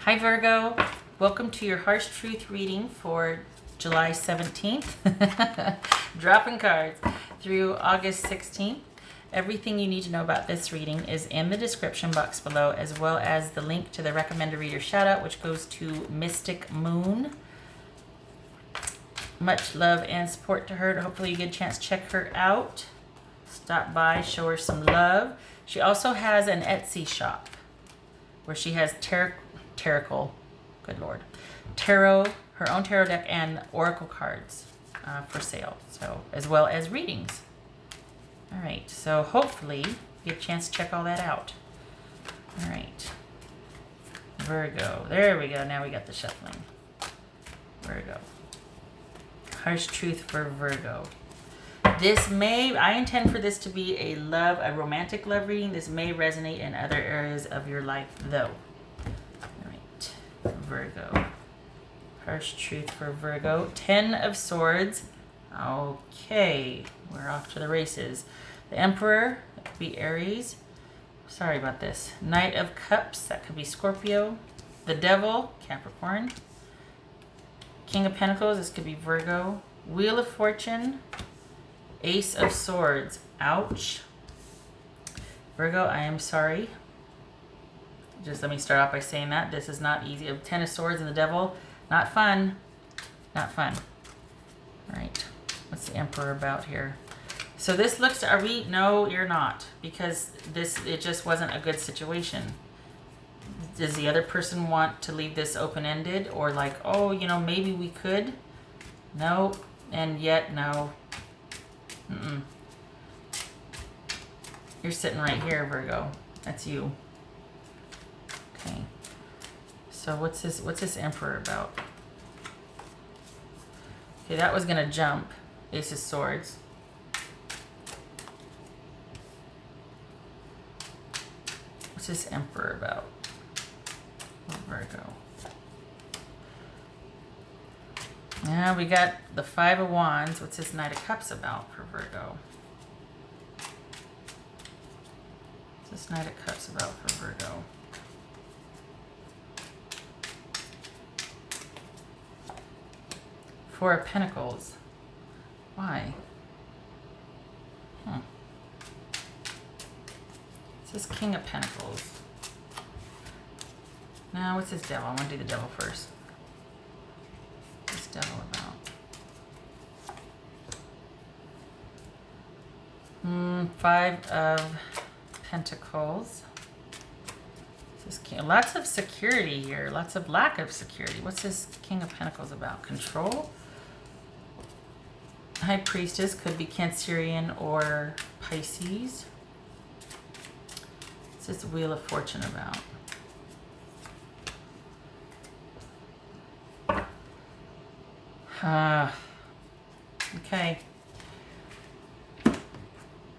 Hi Virgo, welcome to your Harsh Truth reading for July 17th. Dropping cards through August 16th. Everything you need to know about this reading is in the description box below, as well as the link to the recommended reader shout out, which goes to Mystic Moon. Much love and support to her. Hopefully you get a chance to check her out. Stop by, show her some love. She also has an Etsy shop where she has tarot, good lord, tarot, her own tarot deck and oracle cards for sale. So, as well as readings. All right, so hopefully you get a chance to check all that out. All right, Virgo, there we go. Now we got the shuffling. Virgo, harsh truth for Virgo. This may, I intend for this to be a romantic love reading. This may resonate in other areas of your life though. All right, Virgo. Harsh truth for Virgo. 10 of Swords. Okay, we're off to the races. The Emperor, that could be Aries. Sorry about this. Knight of Cups, that could be Scorpio. The Devil, Capricorn. King of Pentacles, this could be Virgo. Wheel of Fortune. Ace of Swords. Ouch. Virgo, I am sorry. Just let me start off by saying that. This is not easy. 10 of Swords and the Devil. Not fun. Not fun. All right. What's the Emperor about here? So this looks, are we? No, you're not. Because it just wasn't a good situation. Does the other person want to leave this open-ended? Or like, oh, you know, maybe we could? No. And yet, no. Mm-mm. You're sitting right here, Virgo. That's you. Okay. So what's this Emperor about? Okay, that was gonna jump. Ace of Swords. What's this Emperor about? Oh, Virgo. Now we got the Five of Wands. What's this Knight of Cups about for Virgo? What's this Knight of Cups about for Virgo? Four of Pentacles. Why? What's this King of Pentacles? Now, what's this Devil? I want to do the Devil first. What's this Devil about? Five of Pentacles. This King, lots of security here. Lots of lack of security. What's this King of Pentacles about? Control? High Priestess could be Cancerian or Pisces. What's this Wheel of Fortune about? Okay.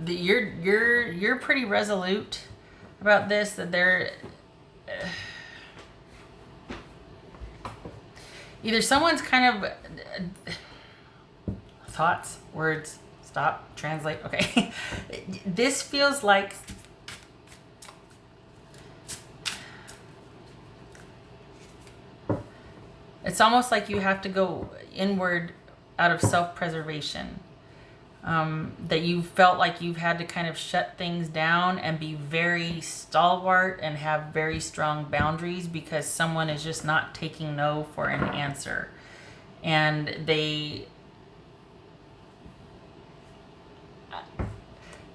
You're pretty resolute about this, that they're either someone's kind of thoughts, words, stop, translate. Okay. This feels like it's almost like you have to go inward out of self-preservation. That you felt like you've had to kind of shut things down and be very stalwart and have very strong boundaries because someone is just not taking no for an answer. And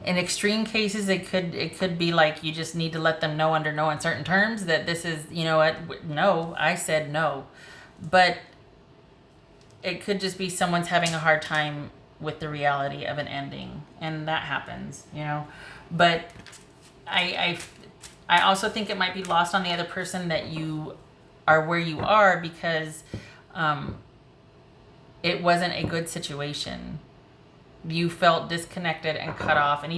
in extreme cases, it could be like you just need to let them know under no uncertain terms that this is, you know what, no, I said no. But it could just be someone's having a hard time with the reality of an ending, and that happens, you know. But I also think it might be lost on the other person that you are where you are because it wasn't a good situation. You felt disconnected and cut off, and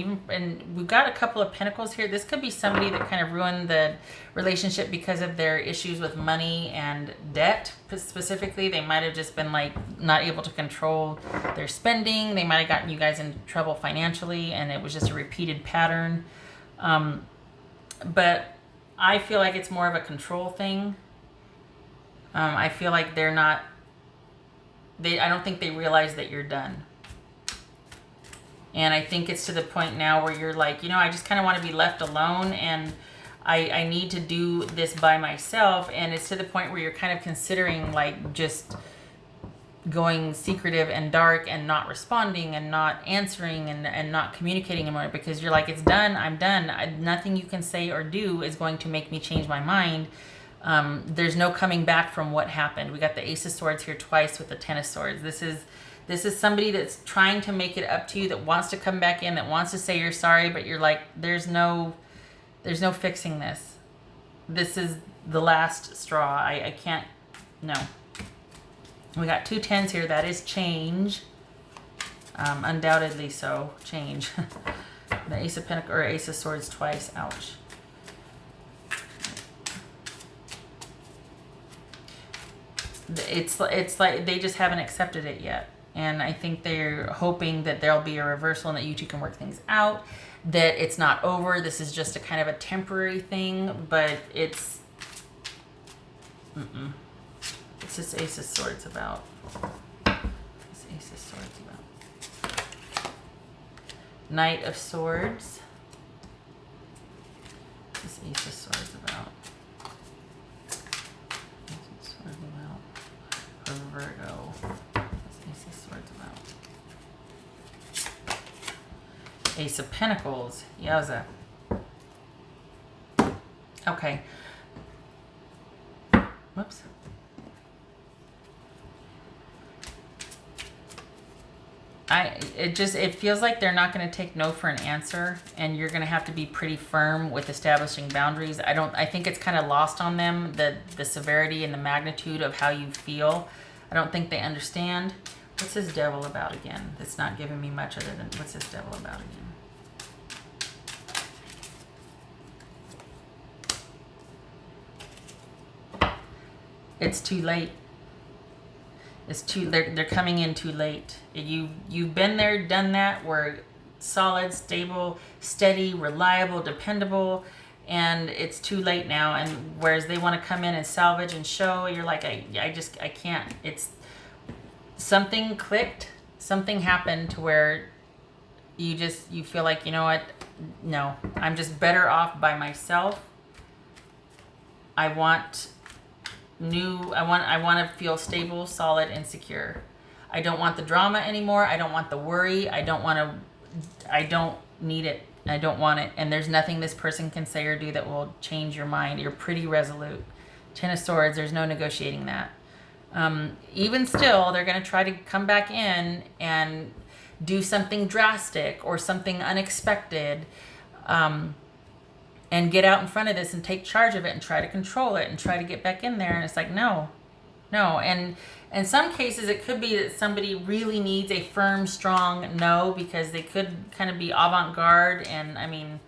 we've got a couple of Pentacles here. This could be somebody that kind of ruined the relationship because of their issues with money and debt. Specifically, they might have just been like not able to control their spending. They might have gotten you guys in trouble financially, and it was just a repeated pattern. But I feel like it's more of a control thing. I feel like they're not, I don't think they realize that you're done. And I think it's to the point now where you're like, I just kind of want to be left alone, and I need to do this by myself. And it's to the point where you're kind of considering like just going secretive and dark and not responding and not answering and not communicating anymore, because you're like, it's done. I'm done. Nothing you can say or do is going to make me change my mind. There's no coming back from what happened. We got the Ace of Swords here twice with the Ten of Swords. This is somebody that's trying to make it up to you, that wants to come back in, that wants to say you're sorry, but you're like, there's no fixing this. This is the last straw. I can't, no. We got 2 tens here. That is change. Undoubtedly so. Change. The Ace of Pentacles or Ace of Swords twice. Ouch. It's like they just haven't accepted it yet. And I think they're hoping that there'll be a reversal and that you two can work things out. That it's not over. This is just a kind of a temporary thing. But it's... What's this Ace of Swords about? This Ace of Swords about? Knight of Swords. This Ace of Swords about? Ace of Swords about? For Virgo. This Ace of Swords about? Ace of Pentacles. Yowza. Okay. Whoops. It feels like they're not going to take no for an answer, and you're going to have to be pretty firm with establishing boundaries. I think it's kind of lost on them, the severity and the magnitude of how you feel. I don't think they understand. What's this Devil about again? It's not giving me much other than, what's this Devil about again? It's too late. They're coming in too late. You've been there, done that. We're solid, stable, steady, reliable, dependable, and it's too late now. And whereas they want to come in and salvage and show, you're like, I can't. It's something clicked, something happened to where you feel like, you know what? No, I'm just better off by myself. I want to feel stable, solid, and secure. I don't want the drama anymore. I don't want the worry. I don't need it. I don't want it. And there's nothing this person can say or do that will change your mind. You're pretty resolute. Ten of Swords, there's no negotiating that. Even still, they're going to try to come back in and do something drastic or something unexpected. And get out in front of this and take charge of it and try to control it and try to get back in there. And it's like, no. And in some cases, it could be that somebody really needs a firm, strong no, because they could kind of be avant-garde. And I mean,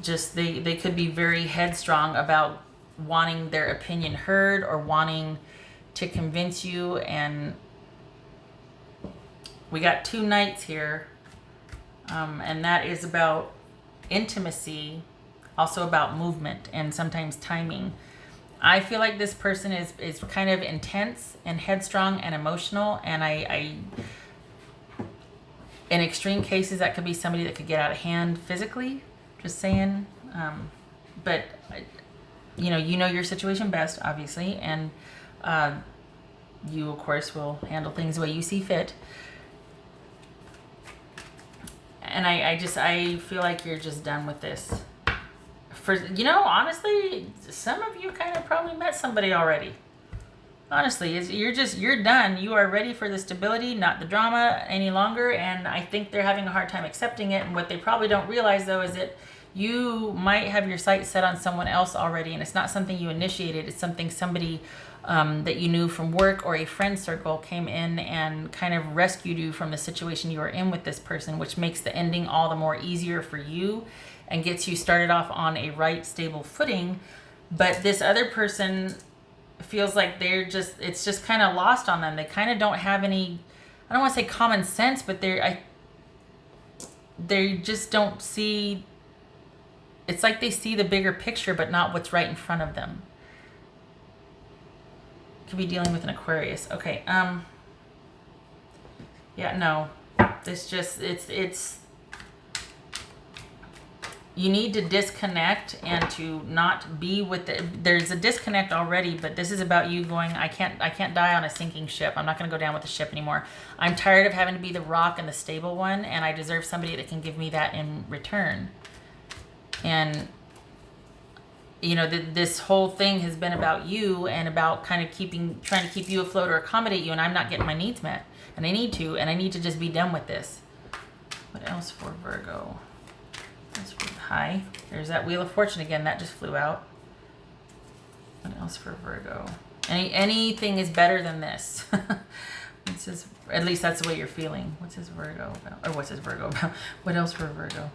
just they could be very headstrong about wanting their opinion heard or wanting to convince you. And we got 2 knights here. And that is about intimacy, also about movement and sometimes timing. I feel like this person is kind of intense and headstrong and emotional, and I in extreme cases that could be somebody that could get out of hand physically, just saying. But you know your situation best, obviously, and you of course will handle things the way you see fit. And I feel like you're just done with this. Honestly, some of you kind of probably met somebody already. Honestly, you're done. You are ready for the stability, not the drama any longer. And I think they're having a hard time accepting it. And what they probably don't realize, though, is that you might have your sights set on someone else already. And it's not something you initiated. It's something somebody that you knew from work or a friend circle came in and kind of rescued you from the situation you were in with this person, which makes the ending all the more easier for you and gets you started off on a right, stable footing. But this other person feels like it's just kind of lost on them. They kind of don't have any, I don't want to say common sense, but they just don't see, it's like they see the bigger picture, but not what's right in front of them. Could be dealing with an Aquarius. Okay. Yeah, no. It's just, it's, you need to disconnect and to not be with the, there's a disconnect already, but this is about you going, I can't die on a sinking ship. I'm not going to go down with the ship anymore. I'm tired of having to be the rock and the stable one, and I deserve somebody that can give me that in return. And, you know, this whole thing has been about you and about kind of trying to keep you afloat or accommodate you, and I'm not getting my needs met. And I need to just be done with this. What else for Virgo? That's really high. There's that Wheel of Fortune again. That just flew out. What else for Virgo? Anything is better than this. What's this? At least that's the way you're feeling. What's this Virgo about? Or what's this Virgo about? What else for Virgo?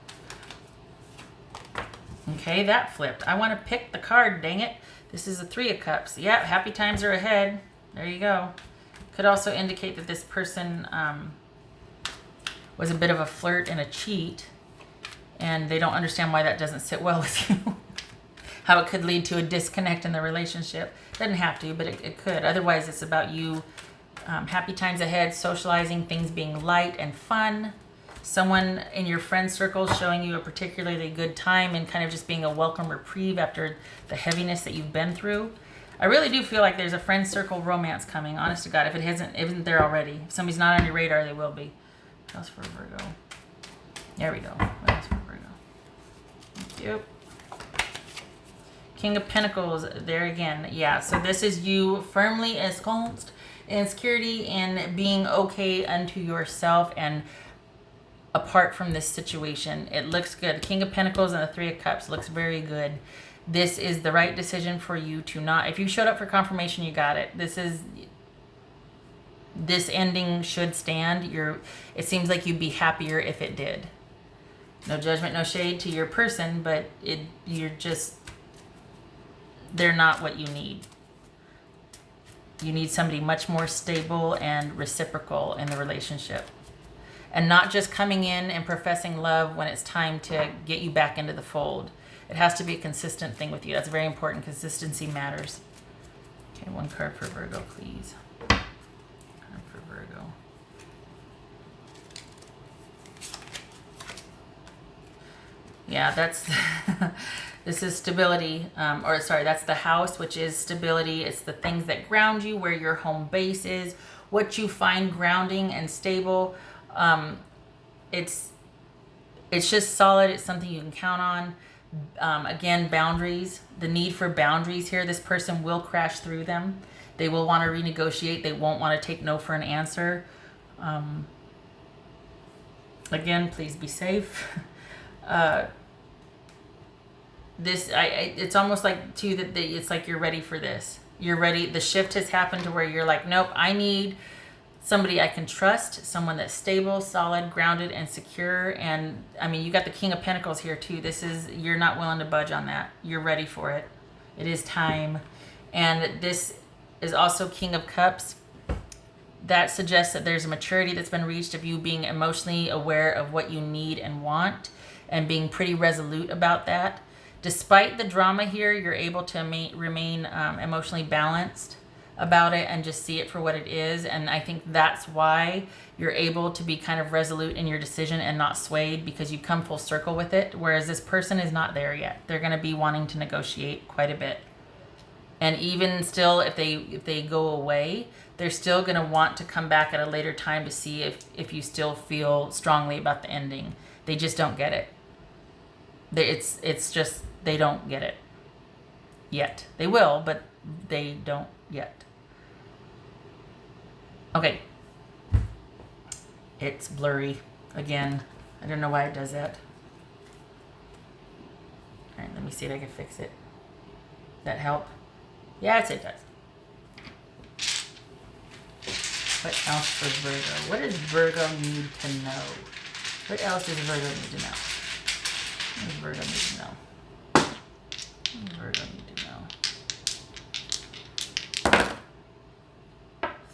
Okay, that flipped. I want to pick the card, dang it. This is a 3 of Cups. Yep, happy times are ahead. There you go. Could also indicate that this person was a bit of a flirt and a cheat, and they don't understand why that doesn't sit well with you. How it could lead to a disconnect in the relationship. Doesn't have to, but it could. Otherwise, it's about you, happy times ahead, socializing, things being light and fun. Someone in your friend circle showing you a particularly good time and kind of just being a welcome reprieve after the heaviness that you've been through. I really do feel like there's a friend circle romance coming, honest to God. If it isn't there already. If somebody's not on your radar, they will be. What else for Virgo? There we go. What else for Virgo? Thank you. King of Pentacles, there again. Yeah, so this is you firmly ensconced in security and being okay unto yourself and apart from this situation. It looks good. King of Pentacles and the 3 of Cups looks very good. This is the right decision for you to not... If you showed up for confirmation, you got it. This ending should stand. It seems like you'd be happier if it did. No judgment, no shade to your person, but you're just... They're not what you need. You need somebody much more stable and reciprocal in the relationship. And not just coming in and professing love when it's time to get you back into the fold. It has to be a consistent thing with you. That's very important. Consistency matters. Okay, 1 card for Virgo, please. Card for Virgo. Yeah, that's... This is stability. That's the house, which is stability. It's the things that ground you, where your home base is, what you find grounding and stable. It's just solid. It's something you can count on. Again, boundaries, the need for boundaries here. This person will crash through them. They will want to renegotiate. They won't want to take no for an answer. Again, please be safe. It's almost like too that it's like you're ready for this. You're ready. The shift has happened to where you're like, nope, I need somebody I can trust, someone that's stable, solid, grounded, and secure. And I mean, you got the King of Pentacles here too. You're not willing to budge on that. You're ready for it. It is time. And this is also King of Cups. That suggests that there's a maturity that's been reached of you being emotionally aware of what you need and want and being pretty resolute about that. Despite the drama here, you're able to remain emotionally balanced about it and just see it for what it is. And I think that's why you're able to be kind of resolute in your decision and not swayed, because you come full circle with it, whereas this person is not there yet. They're going to be wanting to negotiate quite a bit. And even still, if they go away, they're still going to want to come back at a later time to see if you still feel strongly about the ending. They just don't get it. It's just they don't get it yet. They will, but they don't yet. Okay. It's blurry again. I don't know why it does that. All right, let me see if I can fix it. Does that help? Yes, it does. What else for Virgo? What does Virgo need to know? What else does Virgo need to know? What does Virgo need to know? What does Virgo need to know?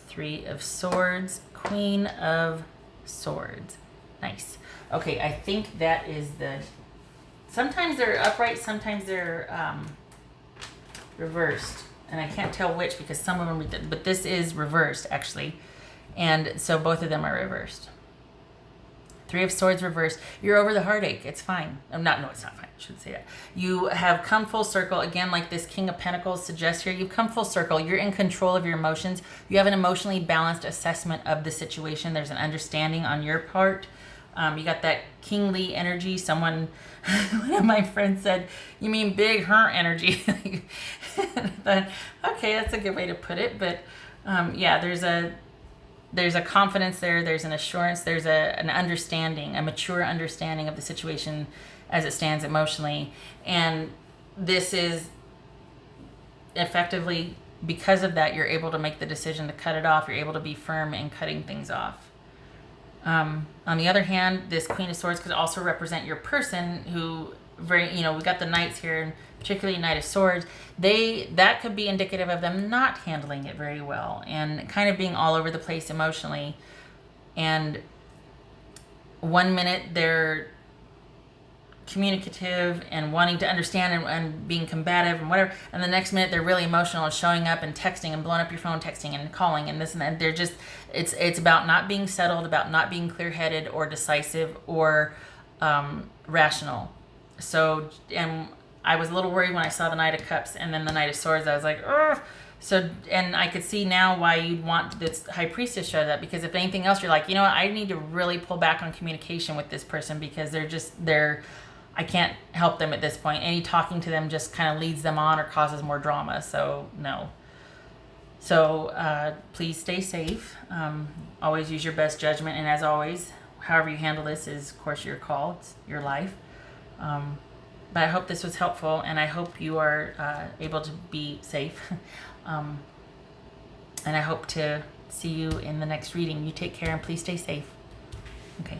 3 of Swords, Queen of Swords. Nice. Okay, I think that is sometimes they're upright, sometimes they're reversed. and I can't tell which because some of them, but this is reversed actually. And so both of them are reversed. Three of Swords reversed. You're over the heartache. It's fine. No, it's not fine. I shouldn't say that. You have come full circle. Again, like this King of Pentacles suggests here, you've come full circle. You're in control of your emotions. You have an emotionally balanced assessment of the situation. There's an understanding on your part. You got that kingly energy. One of my friends said, you mean big her energy. But, okay, that's a good way to put it. But yeah, there's a confidence there, there's an assurance, there's an understanding, a mature understanding of the situation as it stands emotionally. And this is effectively, because of that, you're able to make the decision to cut it off. You're able to be firm in cutting things off. On the other hand, this Queen of Swords could also represent your person who, we got the Knights here, and particularly Knight of Swords, that could be indicative of them not handling it very well and kind of being all over the place emotionally. And one minute they're communicative and wanting to understand and being combative and whatever, and the next minute they're really emotional and showing up and texting and blowing up your phone, texting and calling and this and that. They're just, it's about not being settled, about not being clear-headed or decisive or rational. So, and I was a little worried when I saw the Knight of Cups and then the Knight of Swords. I was like, ugh. So, and I could see now why you'd want this High Priestess show that, because if anything else, you're like, you know what, I need to really pull back on communication with this person because I can't help them at this point. Any talking to them just kind of leads them on or causes more drama. So, no. So, please stay safe. Always use your best judgment. And as always, however you handle this is, of course, your call. It's your life. But I hope this was helpful, and I hope you are able to be safe. And I hope to see you in the next reading. You take care, and please stay safe. Okay.